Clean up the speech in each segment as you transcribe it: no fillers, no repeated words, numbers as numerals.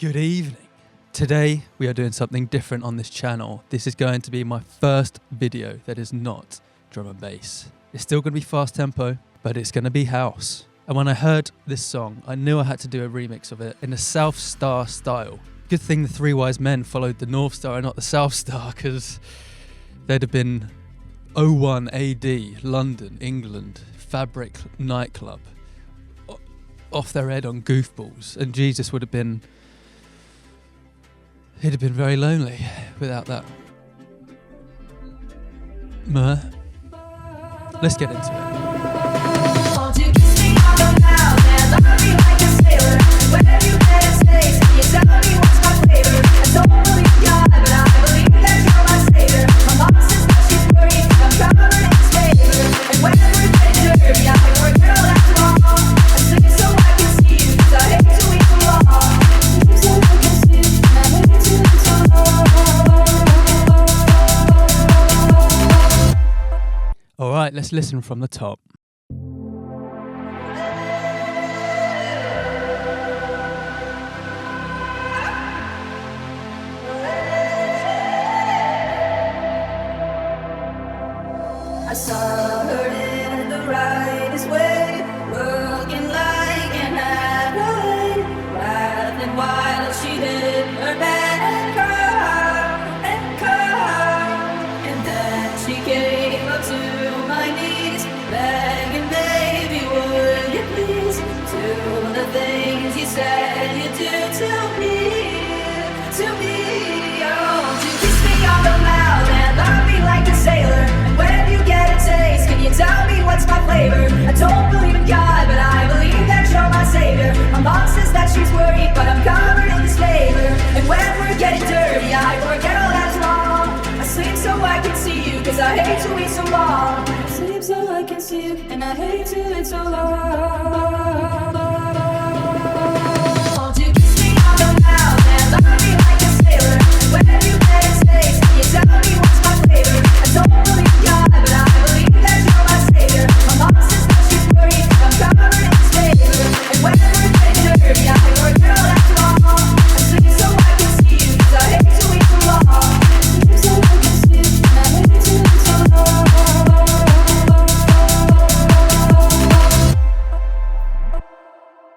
Good evening. Today we are doing something different on this channel. This is going to be my first video that is not drum and bass. It's still going to be fast tempo, but it's going to be house. And when I heard this song, I knew I had to do a remix of it in a southstar style. Good thing the Three Wise Men followed the North Star and not the South Star, because there'd have been 01 AD, London, England, Fabric nightclub, off their head on goofballs, and Jesus would have been... he'd have been very lonely without that. Let's get into it. Alright, let's listen from the top. I saw her in the rightest way, looking like an athlete, laughing while she did her bad and cried, and then she came up to my knees, begging, baby, would you please do the things you said you'd do to me, oh, to kiss me on the mouth and love me like a sailor, and when you get a taste, can you tell me what's my flavor? I don't believe in God, but I believe that you're my savior. My mom says that she's worried, but I'm covered in this favor, and when we're getting dirty, I forget all that's wrong. I sleep so I can see you, cause I hate to wait so long. I sleep so I can see you, and I hate to wait so long. Won't you kiss me on the mouth and love me like a sailor? When you get a taste, can you tell me what's my flavor? I don't believe in God, but I believe that you're my savior. My mom says that she's worried, but I'm covered in this favor, and when we're getting dirty, I forget all that's wrong. I sleep so I can see you, cause I hate to wait so long. I sleep so I can see you, and I hate to wait so long.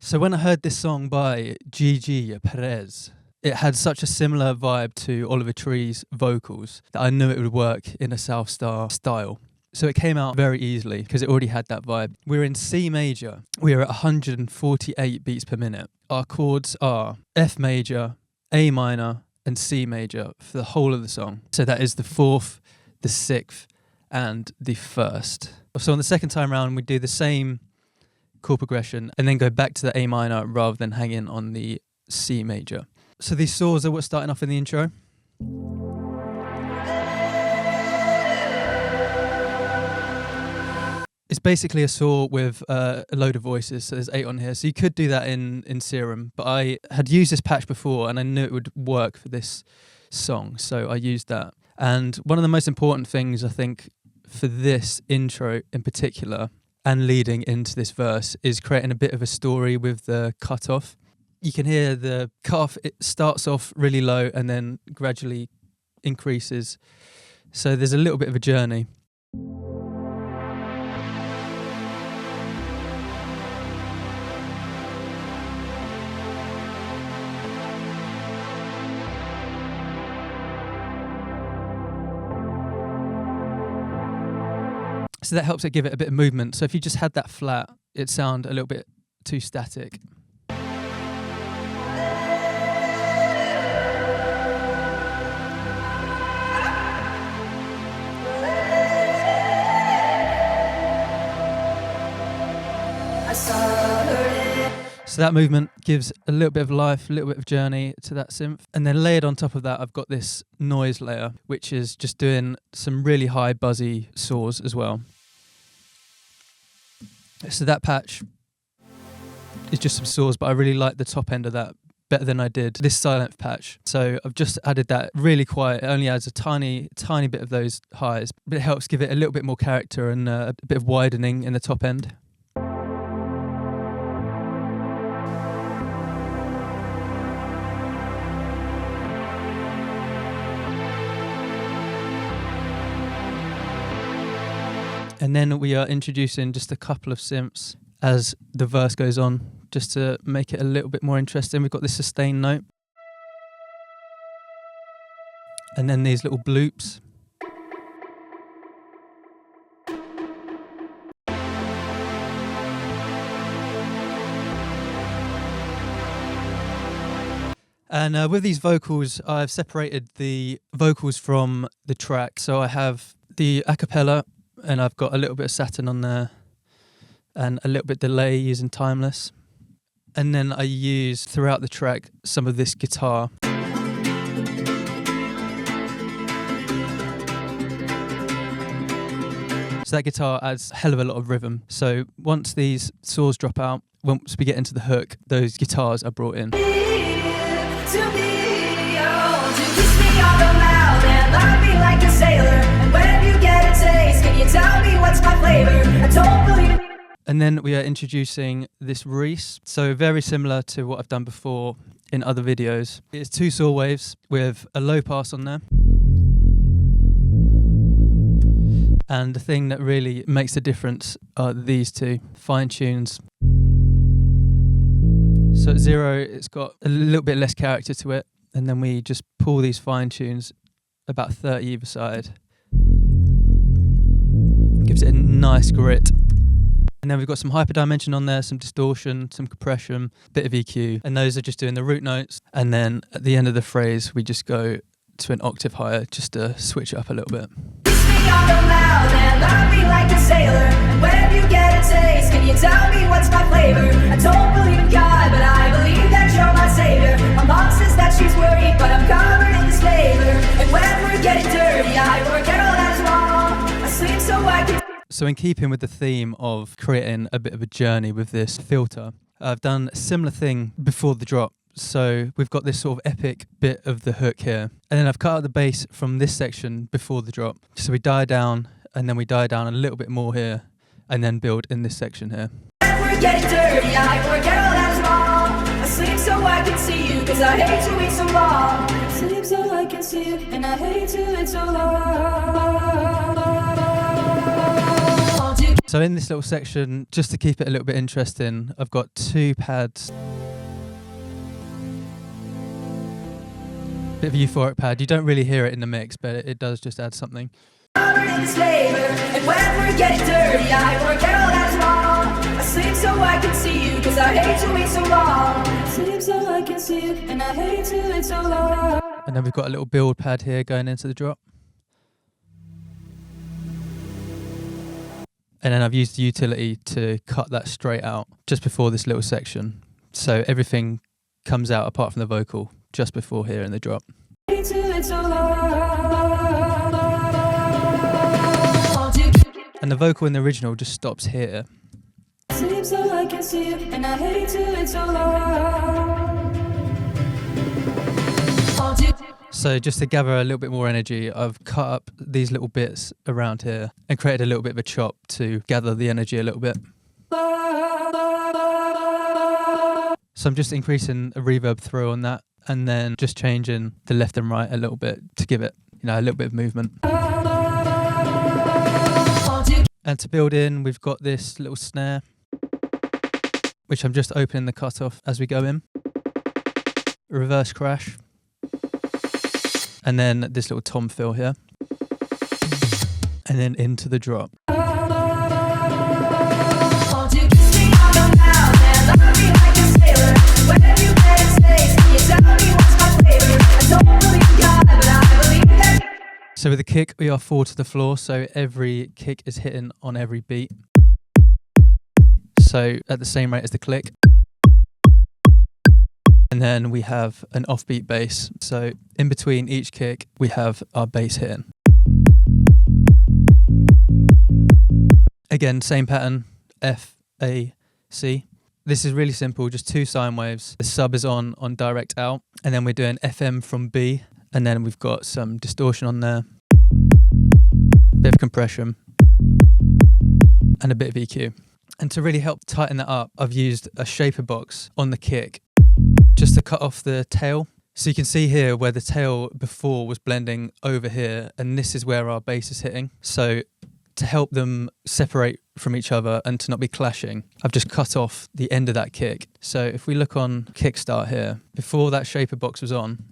So when I heard this song by Gigi Perez, it had such a similar vibe to Oliver Tree's vocals that I knew it would work in a Southstar style. So it came out very easily because it already had that vibe. We're in C major. We are at 148 beats per minute. Our chords are F major, A minor, and C major for the whole of the song. So that is the 4th, the 6th, and the 1st. So on the second time round, we do the same chord progression and then go back to the A minor rather than hanging on the C major. So these saws are what's starting off in the intro. It's basically a saw with a load of voices, so there's 8 on here. So you could do that in Serum, but I had used this patch before and I knew it would work for this song, so I used that. And one of the most important things, I think, for this intro in particular, and leading into this verse, is creating a bit of a story with the cutoff. You can hear the cutoff, it starts off really low and then gradually increases. So there's a little bit of a journey. So that helps it give it a bit of movement. So if you just had that flat, it'd sound a little bit too static. So that movement gives a little bit of life, a little bit of journey to that synth. And then layered on top of that, I've got this noise layer, which is just doing some really high buzzy saws as well. So that patch is just some saws, but I really like the top end of that better than I did this silent patch. So I've just added that really quiet. It only adds a tiny bit of those highs, but it helps give it a little bit more character and a bit of widening in the top end. And then we are introducing just a couple of synths as the verse goes on, just to make it a little bit more interesting. We've got this sustain note. And then these little bloops. And with these vocals, I've separated the vocals from the track. So I have the a cappella, and I've got a little bit of Saturn on there, and a little bit delay using Timeless. And then I use throughout the track some of this guitar. So that guitar adds a hell of a lot of rhythm. So once these saws drop out, once we get into the hook, those guitars are brought in. To me, oh, to kiss me on the mouth and love me like a sailor. And when you get a taste, can you tell me what's my flavor? I don't believe it. And then we are introducing this Reese. So very similar to what I've done before in other videos. It's 2 saw waves with a low pass on there. And the thing that really makes the difference are these 2 fine tunes. So at 0, it's got a little bit less character to it, and then we just pull these fine tunes about 30 either side. Gives it a nice grit. And then we've got some hyperdimension on there, some distortion, some compression, bit of EQ, and those are just doing the root notes. And then at the end of the phrase, we just go to an octave higher just to switch it up a little bit. Kiss me on the mouth and love me like a sailor. And when you get a taste, can you tell me what's my flavor? I don't believe in God, but I believe that you're my savior. My mom says that she's worried, but I'm covered in this flavor. And when we're getting dirty, I forget all that's wrong. I sleep so I can. So in keeping with the theme of creating a bit of a journey with this filter, I've done a similar thing before the drop. So we've got this sort of epic bit of the hook here. And then I've cut out the bass from this section before the drop. So we die down, and then we die down a little bit more here, and then build in this section here. When we're getting dirty, I forget all that's wrong. I sleep so I can see you, cause I hate to wait so long. I sleep so I can see you, and I hate to wait so long. So in this little section, just to keep it a little bit interesting, I've got 2 pads. Bit of a euphoric pad. You don't really hear it in the mix, but it does just add something. And when we're getting dirty, I forget all that's wrong. I sleep so I can see you, cause I hate to wait so long. I sleep so I can see you, and I hate to wait so long. And then we've got a little build pad here going into the drop. And then I've used the utility to cut that straight out just before this little section. So everything comes out apart from the vocal just before here in the drop. And the vocal in the original just stops here. So just to gather a little bit more energy, I've cut up these little bits around here and created a little bit of a chop to gather the energy a little bit. So I'm just increasing a reverb throw on that, and then just changing the left and right a little bit to give it, a little bit of movement. And to build in, we've got this little snare, which I'm just opening the cutoff as we go in. Reverse crash. And then this little tom fill here. And then into the drop. So with the kick, we are 4 to the floor, so every kick is hitting on every beat. So at the same rate as the click. And then we have an offbeat bass. So in between each kick, we have our bass hitting. Again, same pattern, F, A, C. This is really simple, just 2 sine waves. The sub is on direct out, and then we're doing FM from B, and then we've got some distortion on there, a bit of compression, and a bit of EQ. And to really help tighten that up, I've used a shaper box on the kick just to cut off the tail. So you can see here where the tail before was blending over here, and this is where our bass is hitting. So to help them separate from each other and to not be clashing, I've just cut off the end of that kick. So if we look on kickstart here, before that shaper box was on,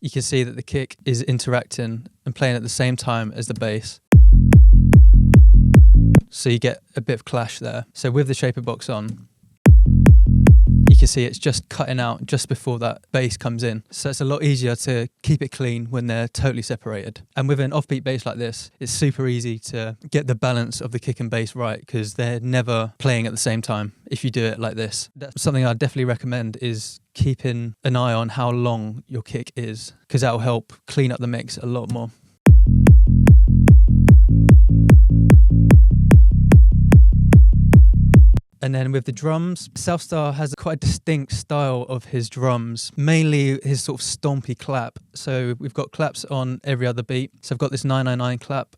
you can see that the kick is interacting and playing at the same time as the bass. So you get a bit of clash there. So with the shaper box on, you can see it's just cutting out just before that bass comes in. So it's a lot easier to keep it clean when they're totally separated. And with an offbeat bass like this, it's super easy to get the balance of the kick and bass right, because they're never playing at the same time if you do it like this. That's something I'd definitely recommend, is keeping an eye on how long your kick is, because that'll help clean up the mix a lot more. And then with the drums, Southstar has quite a distinct style of his drums, mainly his sort of stompy clap. So we've got claps on every other beat. So I've got this 999 clap,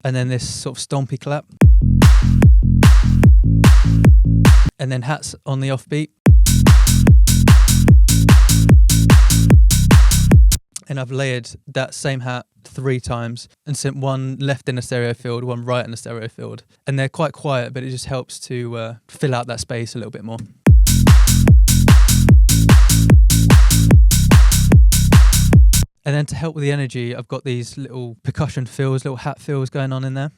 and then this sort of stompy clap, and then hats on the offbeat. And I've layered that same hat 3 times and sent one left in a stereo field, one right in a stereo field. And they're quite quiet, but it just helps to fill out that space a little bit more. And then to help with the energy, I've got these little percussion fills, little hat fills going on in there.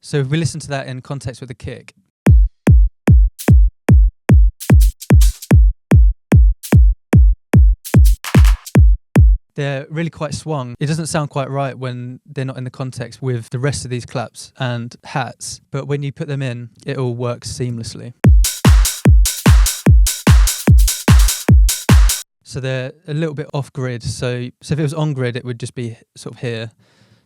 So if we listen to that in context with the kick, they're really quite swung. It doesn't sound quite right when they're not in the context with the rest of these claps and hats, but when you put them in, it all works seamlessly. So they're a little bit off grid. So if it was on grid, it would just be sort of here.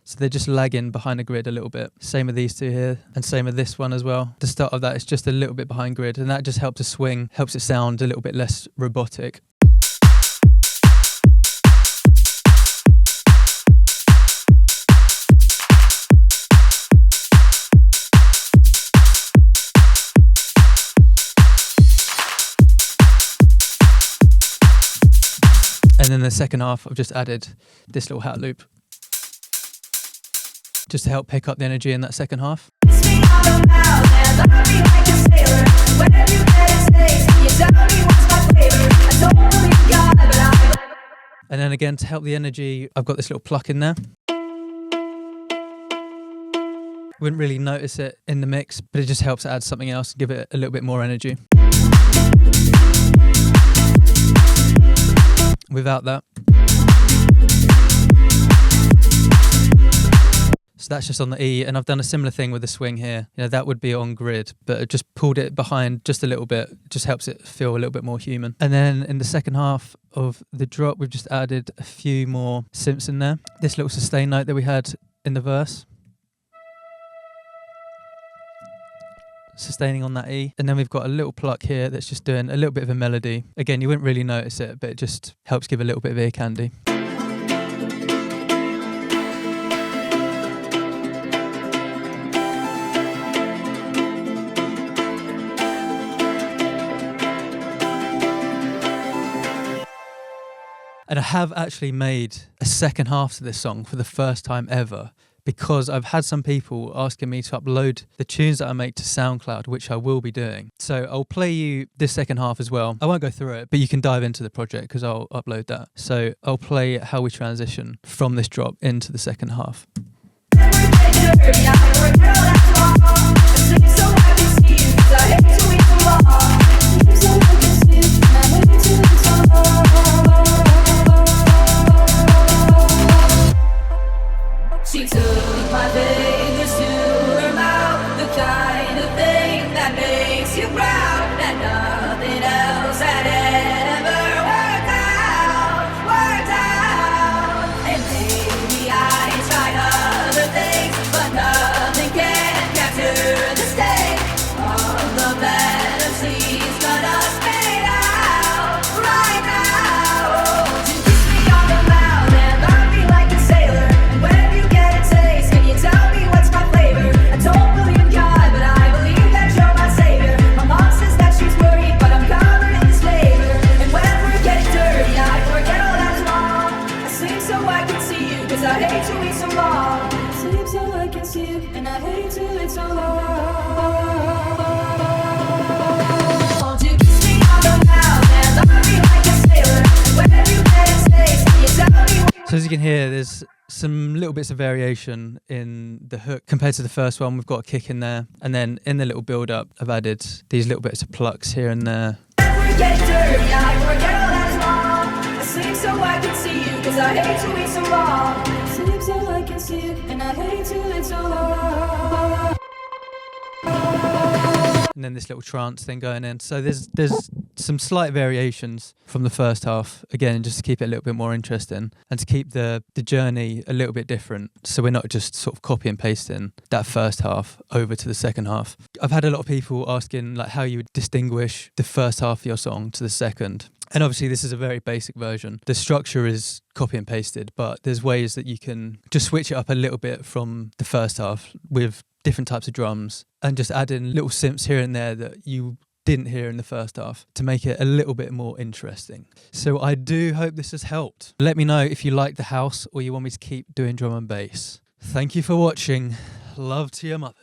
So they're just lagging behind the grid a little bit. Same with these two here, and same with this one as well. The start of that is just a little bit behind grid, and that just helps to swing, helps it sound a little bit less robotic. And then the second half, I've just added this little hat loop, just to help pick up the energy in that second half. And then again, to help the energy, I've got this little pluck in there. Wouldn't really notice it in the mix, but it just helps add something else and give it a little bit more energy. Without that. So that's just on the E, and I've done a similar thing with the swing here. You know, that would be on grid, but I just pulled it behind just a little bit, just helps it feel a little bit more human. And then in the second half of the drop, we've just added a few more synths in there. This little sustain note that we had in the verse, sustaining on that E, and then we've got a little pluck here that's just doing a little bit of a melody. Again, you wouldn't really notice it, but it just helps give a little bit of ear candy. And I have actually made a second half to this song for the first time ever, because I've had some people asking me to upload the tunes that I make to Soundcloud, which I will be doing. So I'll play you this second half as well. I won't go through it, but you can dive into the project because I'll upload that. So I'll play how we transition from this drop into the second half. She took my fingers to her mouth, the kind of thing that makes you proud, that nothing else had ever worked out. And maybe I tried other things, but nothing can capture Won't you kiss me on the mouth and love me like a sailor? Where you been safe? Can you tell me? So as you can hear, there's some little bits of variation in the hook compared to the first one. We've got a kick in there, and then in the little build-up, I've added these little bits of plucks here and there. Get dirty, I forget all that is wrong. I sleep so I can see you, cause I hate to eat so long. Sleep so I can see you, and I hate to eat so long. And then this little trance thing going in. So there's some slight variations from the first half, again, just to keep it a little bit more interesting and to keep the journey a little bit different. So we're not just sort of copy and pasting that first half over to the second half. I've had a lot of people asking like how you would distinguish the first half of your song to the second. And obviously this is a very basic version. The structure is copy and pasted, but there's ways that you can just switch it up a little bit from the first half with different types of drums and just add in little synths here and there that you didn't hear in the first half to make it a little bit more interesting. So I do hope this has helped. Let me know if you like the house or you want me to keep doing drum and bass. Thank you for watching. Love to your mother.